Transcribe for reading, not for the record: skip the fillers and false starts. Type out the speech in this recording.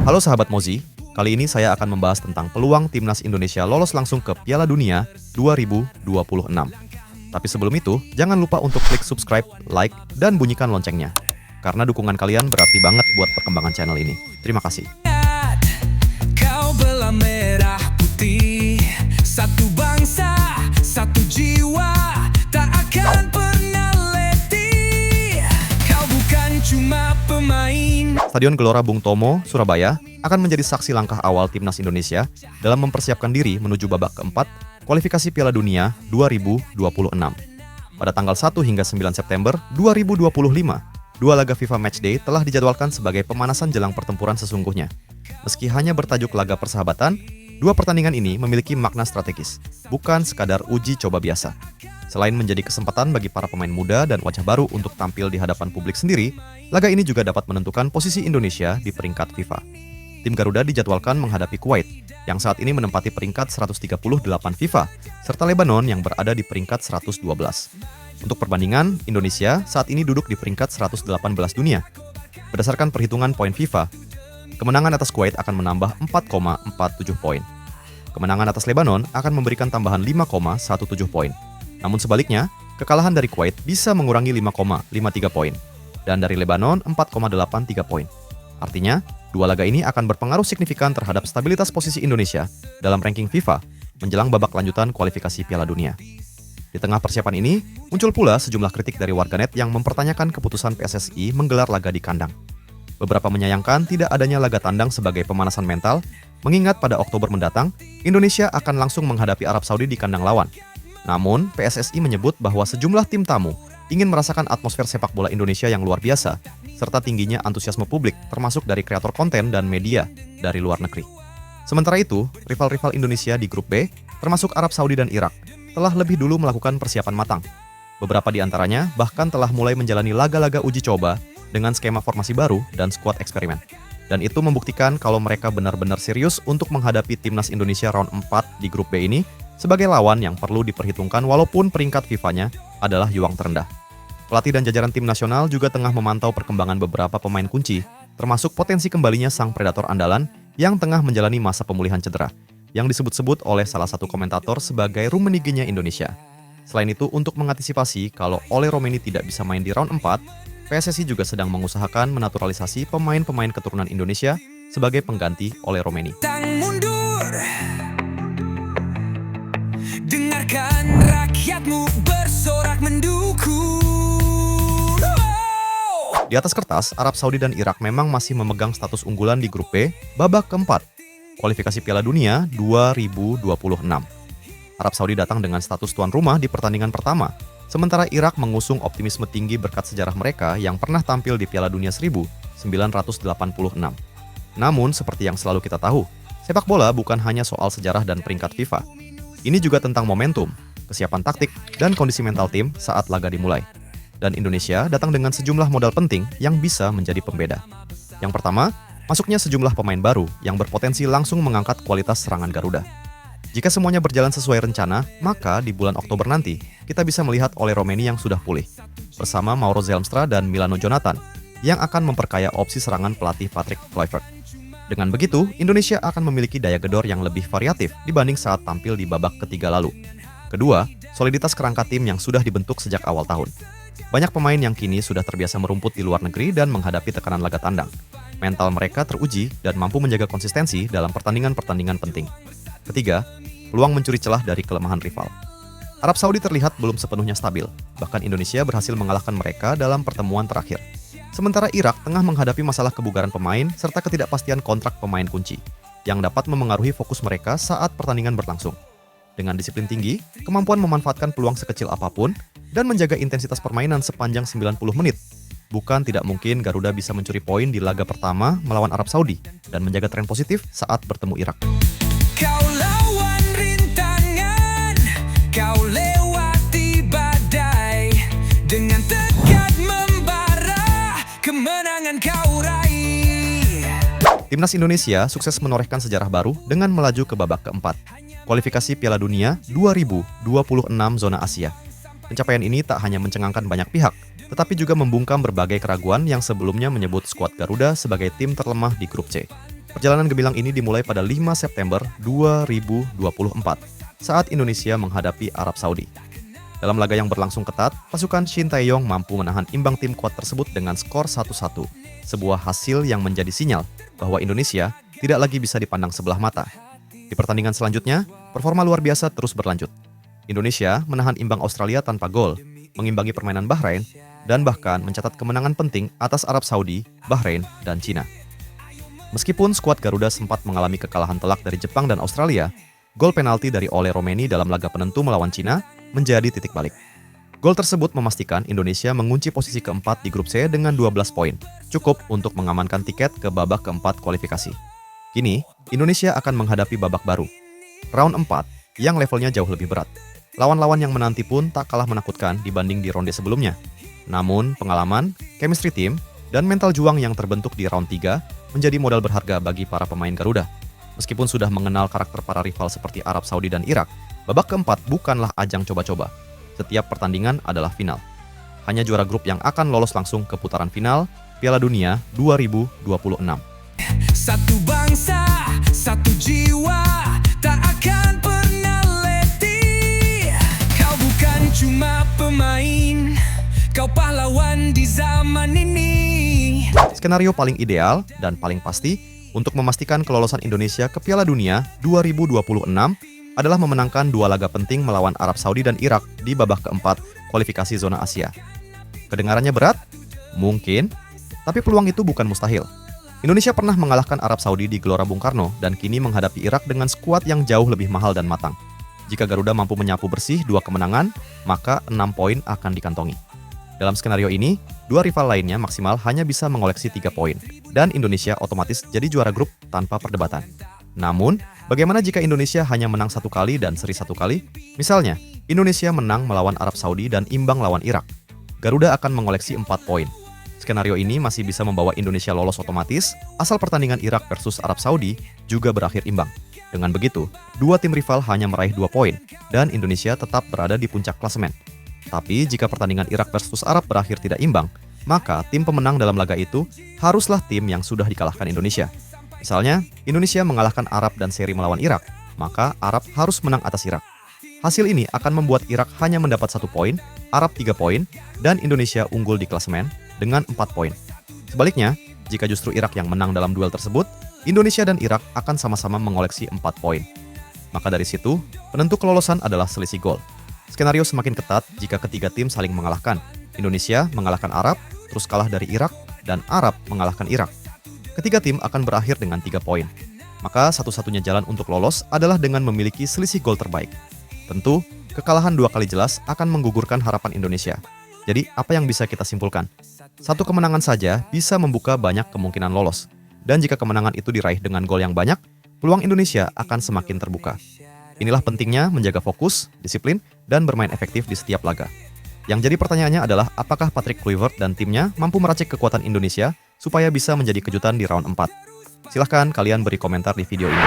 Halo sahabat Mozi, kali ini saya akan membahas tentang peluang timnas Indonesia lolos langsung ke Piala Dunia 2026. Tapi sebelum itu, jangan lupa untuk klik subscribe, like, dan bunyikan loncengnya. Karena dukungan kalian berarti banget buat perkembangan channel ini. Terima kasih. Kau belah merah putih, satu bangsa, satu jiwa, tak akan pernah letih. Kau bukan cuma pemain. Stadion Gelora Bung Tomo, Surabaya, akan menjadi saksi langkah awal timnas Indonesia dalam mempersiapkan diri menuju babak keempat kualifikasi Piala Dunia 2026. Pada tanggal 1 hingga 9 September 2025, dua laga FIFA Matchday telah dijadwalkan sebagai pemanasan jelang pertempuran sesungguhnya. Meski hanya bertajuk laga persahabatan, dua pertandingan ini memiliki makna strategis, bukan sekadar uji coba biasa. Selain menjadi kesempatan bagi para pemain muda dan wajah baru untuk tampil di hadapan publik sendiri, laga ini juga dapat menentukan posisi Indonesia di peringkat FIFA. Tim Garuda dijadwalkan menghadapi Kuwait, yang saat ini menempati peringkat 138 FIFA, serta Lebanon yang berada di peringkat 112. Untuk perbandingan, Indonesia saat ini duduk di peringkat 118 dunia. Berdasarkan perhitungan poin FIFA, kemenangan atas Kuwait akan menambah 4,47 poin. Kemenangan atas Lebanon akan memberikan tambahan 5,17 poin. Namun sebaliknya, kekalahan dari Kuwait bisa mengurangi 5,53 poin, dan dari Lebanon 4,83 poin. Artinya, dua laga ini akan berpengaruh signifikan terhadap stabilitas posisi Indonesia dalam ranking FIFA menjelang babak lanjutan kualifikasi Piala Dunia. Di tengah persiapan ini, muncul pula sejumlah kritik dari warganet yang mempertanyakan keputusan PSSI menggelar laga di kandang. Beberapa menyayangkan tidak adanya laga tandang sebagai pemanasan mental, mengingat pada Oktober mendatang, Indonesia akan langsung menghadapi Arab Saudi di kandang lawan. Namun, PSSI menyebut bahwa sejumlah tim tamu ingin merasakan atmosfer sepak bola Indonesia yang luar biasa, serta tingginya antusiasme publik termasuk dari kreator konten dan media dari luar negeri. Sementara itu, rival-rival Indonesia di grup B, termasuk Arab Saudi dan Irak, telah lebih dulu melakukan persiapan matang. Beberapa di antaranya bahkan telah mulai menjalani laga-laga uji coba dengan skema formasi baru dan skuad eksperimen. Dan itu membuktikan kalau mereka benar-benar serius untuk menghadapi timnas Indonesia round 4 di grup B ini sebagai lawan yang perlu diperhitungkan walaupun peringkat FIFA-nya adalah yuang terendah. Pelatih dan jajaran tim nasional juga tengah memantau perkembangan beberapa pemain kunci, termasuk potensi kembalinya sang predator andalan yang tengah menjalani masa pemulihan cedera, yang disebut-sebut oleh salah satu komentator sebagai Rummenigge-nya Indonesia. Selain itu, untuk mengantisipasi kalau Ole Romeni tidak bisa main di round 4, PSSI juga sedang mengusahakan menaturalisasi pemain-pemain keturunan Indonesia sebagai pengganti Ole Romeni. Dengarkan rakyatmu bersorak mendukung. Di atas kertas, Arab Saudi dan Irak memang masih memegang status unggulan di grup B babak keempat kualifikasi Piala Dunia 2026. Arab Saudi datang dengan status tuan rumah di pertandingan pertama, sementara Irak mengusung optimisme tinggi berkat sejarah mereka yang pernah tampil di Piala Dunia 1986. Namun, seperti yang selalu kita tahu, sepak bola bukan hanya soal sejarah dan peringkat FIFA. Ini juga tentang momentum, kesiapan taktik, dan kondisi mental tim saat laga dimulai. Dan Indonesia datang dengan sejumlah modal penting yang bisa menjadi pembeda. Yang pertama, masuknya sejumlah pemain baru yang berpotensi langsung mengangkat kualitas serangan Garuda. Jika semuanya berjalan sesuai rencana, maka di bulan Oktober nanti, kita bisa melihat Ole Romeni yang sudah pulih, bersama Mauro Zelstra dan Milano Jonathan, yang akan memperkaya opsi serangan pelatih Patrick Kluivert. Dengan begitu, Indonesia akan memiliki daya gedor yang lebih variatif dibanding saat tampil di babak ketiga lalu. Kedua, soliditas kerangka tim yang sudah dibentuk sejak awal tahun. Banyak pemain yang kini sudah terbiasa merumput di luar negeri dan menghadapi tekanan laga tandang. Mental mereka teruji dan mampu menjaga konsistensi dalam pertandingan-pertandingan penting. Ketiga, peluang mencuri celah dari kelemahan rival. Arab Saudi terlihat belum sepenuhnya stabil, bahkan Indonesia berhasil mengalahkan mereka dalam pertemuan terakhir. Sementara Irak tengah menghadapi masalah kebugaran pemain serta ketidakpastian kontrak pemain kunci, yang dapat memengaruhi fokus mereka saat pertandingan berlangsung. Dengan disiplin tinggi, kemampuan memanfaatkan peluang sekecil apapun, dan menjaga intensitas permainan sepanjang 90 menit, bukan tidak mungkin Garuda bisa mencuri poin di laga pertama melawan Arab Saudi dan menjaga tren positif saat bertemu Irak. Kau lawan rintangan, kau lewati badai, dengan tekad membara, kemenangan kau raih. Timnas Indonesia sukses menorehkan sejarah baru dengan melaju ke babak keempat, kualifikasi Piala Dunia 2026 zona Asia. Pencapaian ini tak hanya mencengangkan banyak pihak, tetapi juga membungkam berbagai keraguan yang sebelumnya menyebut skuad Garuda sebagai tim terlemah di grup C. Perjalanan gemilang ini dimulai pada 5 September 2024 saat Indonesia menghadapi Arab Saudi. Dalam laga yang berlangsung ketat, pasukan Shin Tae-yong mampu menahan imbang tim kuat tersebut dengan skor 1-1. Sebuah hasil yang menjadi sinyal bahwa Indonesia tidak lagi bisa dipandang sebelah mata. Di pertandingan selanjutnya, performa luar biasa terus berlanjut. Indonesia menahan imbang Australia tanpa gol, mengimbangi permainan Bahrain, dan bahkan mencatat kemenangan penting atas Arab Saudi, Bahrain, dan Cina. Meskipun skuad Garuda sempat mengalami kekalahan telak dari Jepang dan Australia, gol penalti dari Ole Romeni dalam laga penentu melawan Cina menjadi titik balik. Gol tersebut memastikan Indonesia mengunci posisi keempat di grup C dengan 12 poin, cukup untuk mengamankan tiket ke babak keempat kualifikasi. Kini, Indonesia akan menghadapi babak baru, round 4, yang levelnya jauh lebih berat. Lawan-lawan yang menanti pun tak kalah menakutkan dibanding di ronde sebelumnya. Namun, pengalaman, chemistry team, dan mental juang yang terbentuk di round 3 menjadi modal berharga bagi para pemain Garuda. Meskipun sudah mengenal karakter para rival seperti Arab Saudi dan Irak, babak keempat bukanlah ajang coba-coba. Setiap pertandingan adalah final. Hanya juara grup yang akan lolos langsung ke putaran final Piala Dunia 2026. Satu bangsa, satu jiwa, tak akan pernah letih. Kau bukan cuma pemain, kau pahlawan di zaman ini. Skenario paling ideal dan paling pasti untuk memastikan kelolosan Indonesia ke Piala Dunia 2026 adalah memenangkan 2 laga penting melawan Arab Saudi dan Irak di babak keempat kualifikasi zona Asia. Kedengarannya berat? Mungkin, tapi peluang itu bukan mustahil. Indonesia pernah mengalahkan Arab Saudi di Gelora Bung Karno dan kini menghadapi Irak dengan skuad yang jauh lebih mahal dan matang. Jika Garuda mampu menyapu bersih 2 kemenangan, maka 6 poin akan dikantongi. Dalam skenario ini, 2 rival lainnya maksimal hanya bisa mengoleksi 3 poin, dan Indonesia otomatis jadi juara grup tanpa perdebatan. Namun, bagaimana jika Indonesia hanya menang 1 kali dan seri 1 kali? Misalnya, Indonesia menang melawan Arab Saudi dan imbang lawan Irak. Garuda akan mengoleksi 4 poin. Skenario ini masih bisa membawa Indonesia lolos otomatis, asal pertandingan Irak versus Arab Saudi juga berakhir imbang. Dengan begitu, 2 tim rival hanya meraih 2 poin, dan Indonesia tetap berada di puncak klasemen. Tapi jika pertandingan Irak versus Arab berakhir tidak imbang, maka tim pemenang dalam laga itu haruslah tim yang sudah dikalahkan Indonesia. Misalnya, Indonesia mengalahkan Arab dan seri melawan Irak, maka Arab harus menang atas Irak. Hasil ini akan membuat Irak hanya mendapat 1 poin, Arab 3 poin, dan Indonesia unggul di klasemen dengan 4 poin. Sebaliknya, jika justru Irak yang menang dalam duel tersebut, Indonesia dan Irak akan sama-sama mengoleksi 4 poin. Maka dari situ, penentu kelolosan adalah selisih gol. Skenario semakin ketat jika ketiga tim saling mengalahkan. Indonesia mengalahkan Arab, terus kalah dari Irak, dan Arab mengalahkan Irak. Ketiga tim akan berakhir dengan 3 poin. Maka satu-satunya jalan untuk lolos adalah dengan memiliki selisih gol terbaik. Tentu, kekalahan 2 kali jelas akan menggugurkan harapan Indonesia. Jadi, apa yang bisa kita simpulkan? 1 kemenangan saja bisa membuka banyak kemungkinan lolos. Dan jika kemenangan itu diraih dengan gol yang banyak, peluang Indonesia akan semakin terbuka. Inilah pentingnya menjaga fokus, disiplin, dan bermain efektif di setiap laga. Yang jadi pertanyaannya adalah apakah Patrick Kluivert dan timnya mampu meracik kekuatan Indonesia supaya bisa menjadi kejutan di round 4. Silahkan kalian beri komentar di video ini.